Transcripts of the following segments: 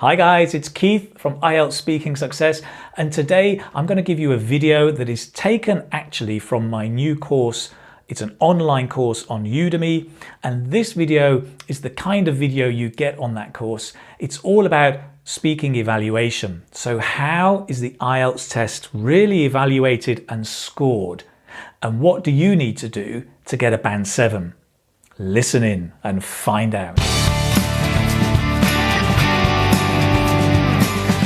Hi guys, it's Keith from IELTS Speaking Success, and today I'm going to give you a video that is taken actually from my new course. It's an online course on Udemy, and this video is the kind of video you get on that course. It's all about speaking evaluation. So how is the IELTS test really evaluated and scored? And what do you need to do to get a Band 7? Listen in and find out.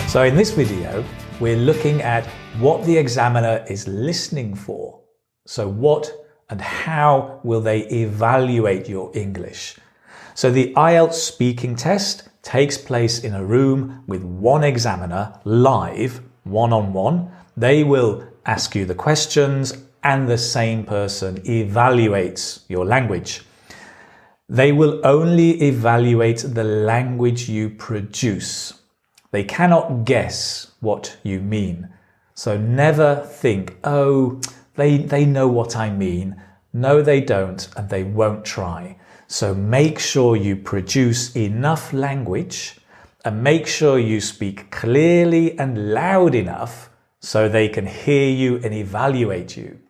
So in this video, we're looking at what the examiner is listening for. So what and how will they evaluate your English? So the IELTS speaking test takes place in a room with one examiner, live, one-on-one. They will ask you the questions and the same person evaluates your language. They will only evaluate the language you produce. They cannot guess what you mean. So never think, oh, they know what I mean. No, they don't, and they won't try. So make sure you produce enough language and make sure you speak clearly and loud enough so they can hear you and evaluate you.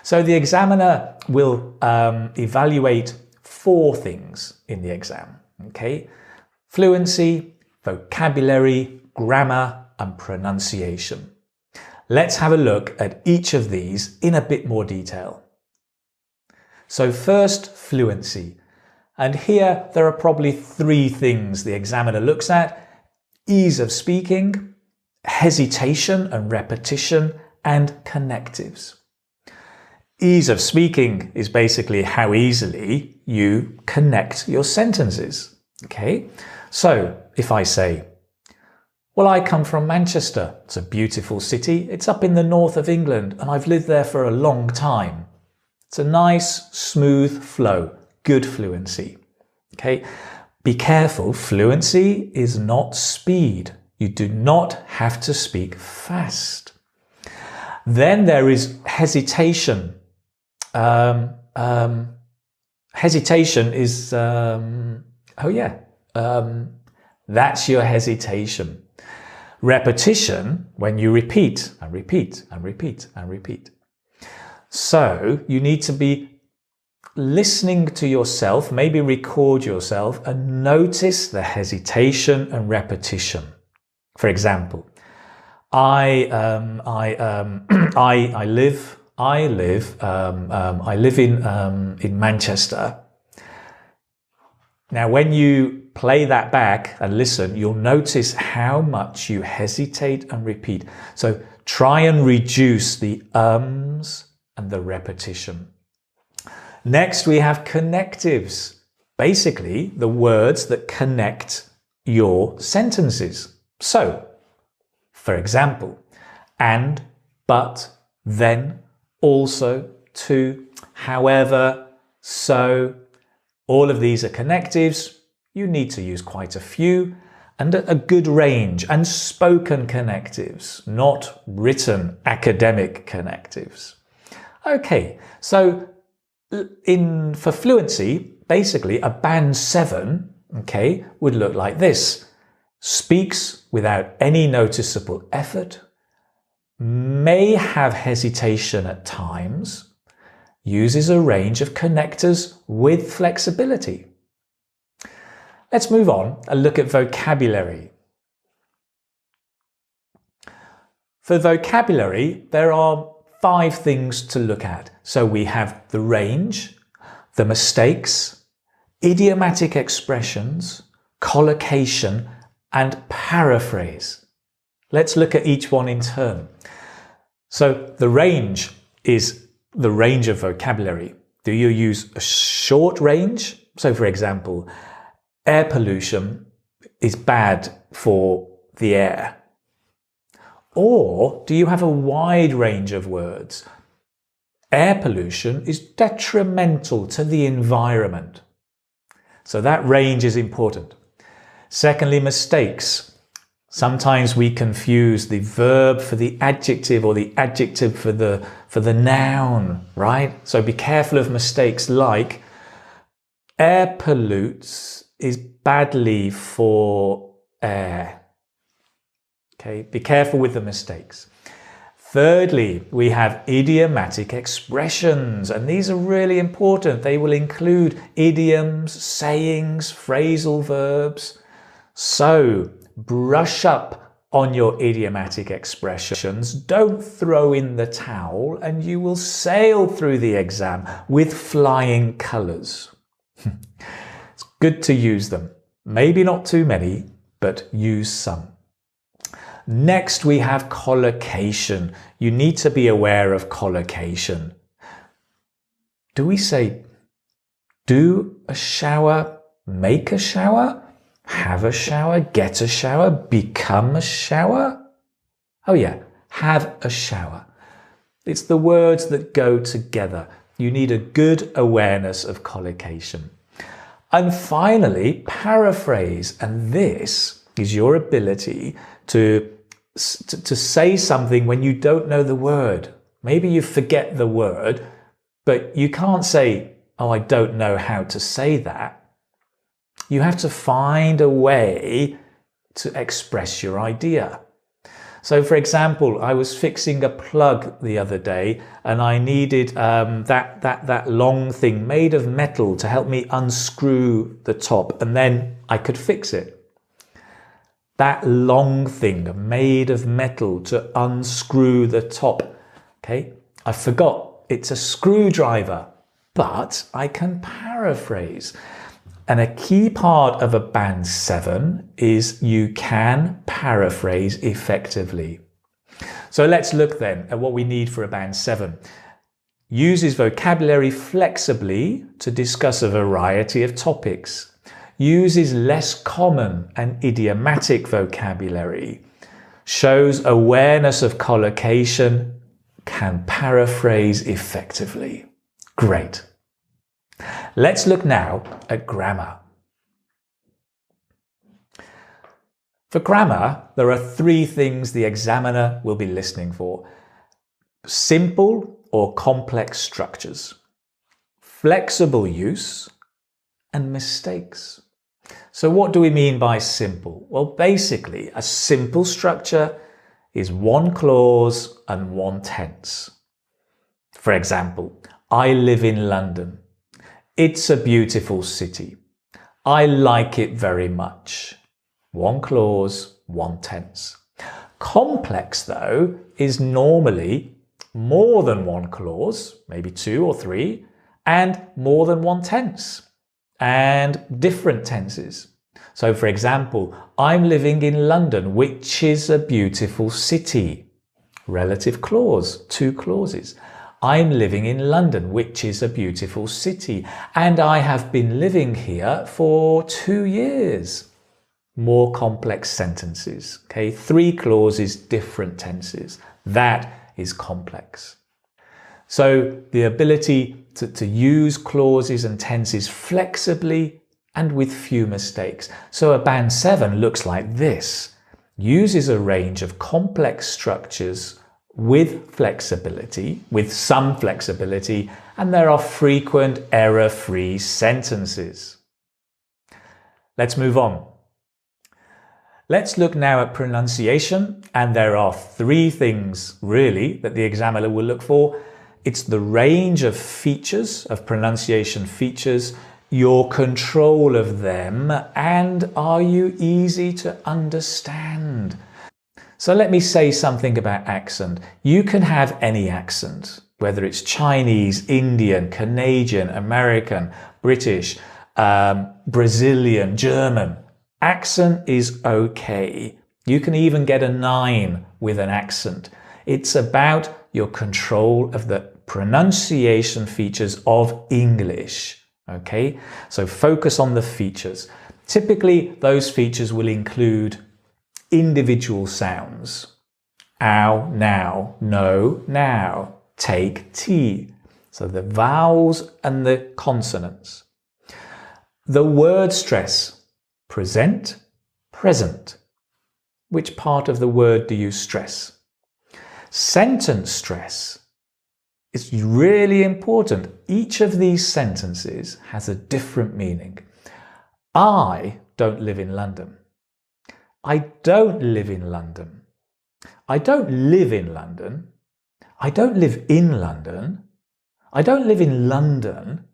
So the examiner will evaluate 4 things in the exam, okay? Fluency, vocabulary, grammar, and pronunciation. Let's have a look at each of these in a bit more detail. So first, fluency. And here there are probably 3 things the examiner looks at: ease of speaking, hesitation and repetition, and connectives. Ease of speaking is basically how easily you connect your sentences. Okay, so if I say, well, I come from Manchester. It's a beautiful city. It's up in the north of England and I've lived there for a long time. It's a nice, smooth flow, good fluency. Okay, be careful. Fluency is not speed. You do not have to speak fast. Then there is hesitation. Hesitation is, that's your hesitation. Repetition, when you repeat and repeat and repeat and repeat. So you need to be listening to yourself, maybe record yourself and notice the hesitation and repetition. For example, I live in Manchester. Now, when you play that back and listen, you'll notice how much you hesitate and repeat. So try and reduce the ums and the repetition. Next, we have connectives. Basically, the words that connect your sentences. So, for example, and, but, then, also, to, however, so. All of these are connectives. You need to use quite a few and a good range, and spoken connectives, not written academic connectives. Okay, so for fluency, basically a Band 7, okay, would look like this. Speaks without any noticeable effort, may have hesitation at times, uses a range of connectors with flexibility. Let's move on and look at vocabulary. For vocabulary, there are 5 things to look at. So we have the range, the mistakes, idiomatic expressions, collocation, and paraphrase. Let's look at each one in turn. So the range is the range of vocabulary. Do you use a short range? So for example, air pollution is bad for the air. Or do you have a wide range of words? Air pollution is detrimental to the environment. So that range is important. Secondly, mistakes. Sometimes we confuse the verb for the adjective or the adjective for the noun, right? So be careful of mistakes like air pollutes is badly for air. Okay, be careful with the mistakes. Thirdly, we have idiomatic expressions, and these are really important. They will include idioms, sayings, phrasal verbs. So, brush up on your idiomatic expressions. Don't throw in the towel, and you will sail through the exam with flying colours. It's good to use them. Maybe not too many, but use some. Next, we have collocation. You need to be aware of collocation. Do we say do a shower, make a shower, have a shower, get a shower, become a shower? Oh yeah, have a shower. It's the words that go together. You need a good awareness of collocation. And finally, paraphrase. And this is your ability to say something when you don't know the word. Maybe you forget the word, but you can't say, oh, I don't know how to say that. You have to find a way to express your idea. So for example, I was fixing a plug the other day and I needed that long thing made of metal to help me unscrew the top, and then I could fix it. That long thing made of metal to unscrew the top. Okay, I forgot it's a screwdriver, but I can paraphrase. And a key part of a Band 7 is you can paraphrase effectively. So let's look then at what we need for a Band 7. Uses vocabulary flexibly to discuss a variety of topics. Uses less common and idiomatic vocabulary, shows awareness of collocation, can paraphrase effectively. Great. Let's look now at grammar. For grammar, there are three things the examiner will be listening for: simple or complex structures, flexible use, and mistakes. So what do we mean by simple? Well, basically, a simple structure is one clause and one tense. For example, I live in London. It's a beautiful city. I like it very much. One clause, one tense. Complex, though, is normally more than one clause, maybe two or three, and more than one tense, and different tenses. So for example, I'm living in London, which is a beautiful city. Relative clause, two clauses. I'm living in London, which is a beautiful city, and I have been living here for 2 years. More complex sentences, okay? Three clauses, different tenses. That is complex. So the ability to use clauses and tenses flexibly and with few mistakes. So a Band 7 looks like this. Uses a range of complex structures with flexibility, with some flexibility, and there are frequent error-free sentences. Let's move on. Let's look now at pronunciation, and there are three things really that the examiner will look for. It's the range of features, of pronunciation features, your control of them, and are you easy to understand? So let me say something about accent. You can have any accent, whether it's Chinese, Indian, Canadian, American, British, Brazilian, German. Accent is okay. You can even get a 9 with an accent. It's about your control of the pronunciation features of English. Okay, so focus on the features. Typically, those features will include individual sounds. Ow, now, no, now, take, tea. So the vowels and the consonants. The word stress, present, present. Which part of the word do you stress? Sentence stress. It's really important. Each of these sentences has a different meaning. I don't live in London. I don't live in London. I don't live in London. I don't live in London. I don't live in London,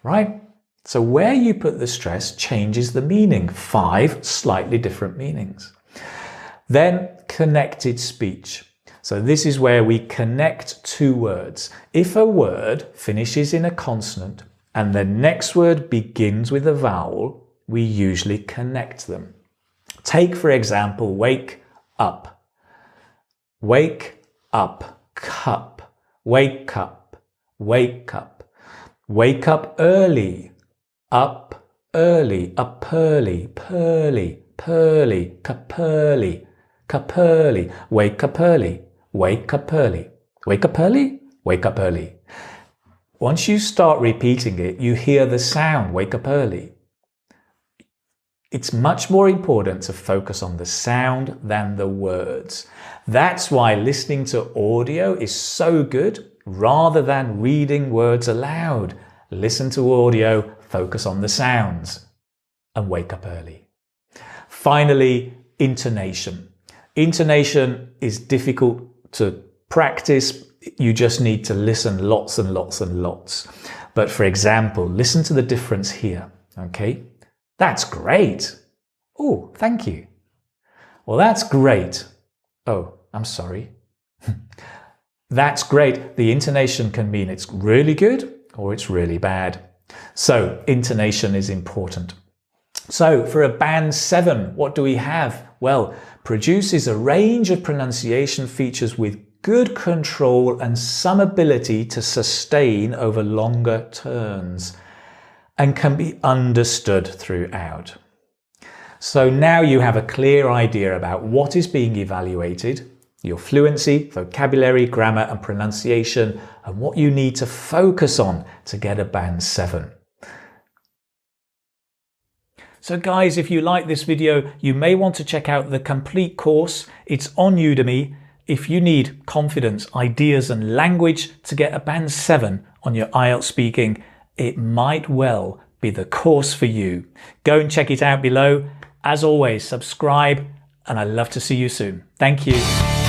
right? So where you put the stress changes the meaning. 5 slightly different meanings. Then connected speech. So this is where we connect 2 words. If a word finishes in a consonant and the next word begins with a vowel, we usually connect them. Take, for example, wake up. Wake up, cup. Wake up, wake up. Wake up early. Up early, up early, pearly, pearly, capurly, capurly. Wake up early, wake up early. Wake up early, wake up early. Once you start repeating it, you hear the sound, wake up early. It's much more important to focus on the sound than the words. That's why listening to audio is so good rather than reading words aloud. Listen to audio, focus on the sounds, and wake up early. Finally, intonation. Intonation is difficult to practice. You just need to listen lots and lots and lots. But for example, listen to the difference here, okay? That's great. Oh, thank you. Well, that's great. Oh, I'm sorry. That's great. The intonation can mean it's really good or it's really bad. So intonation is important. So for a band 7, what do we have? Well, produces a range of pronunciation features with good control and some ability to sustain over longer turns, and can be understood throughout. So now you have a clear idea about what is being evaluated, your fluency, vocabulary, grammar and pronunciation, and what you need to focus on to get a band 7. So guys, if you like this video, you may want to check out the complete course. It's on Udemy. If you need confidence, ideas and language to get a band 7 on your IELTS speaking, it might well be the course for you. Go and check it out below. As always, subscribe, and I'd love to see you soon. Thank you.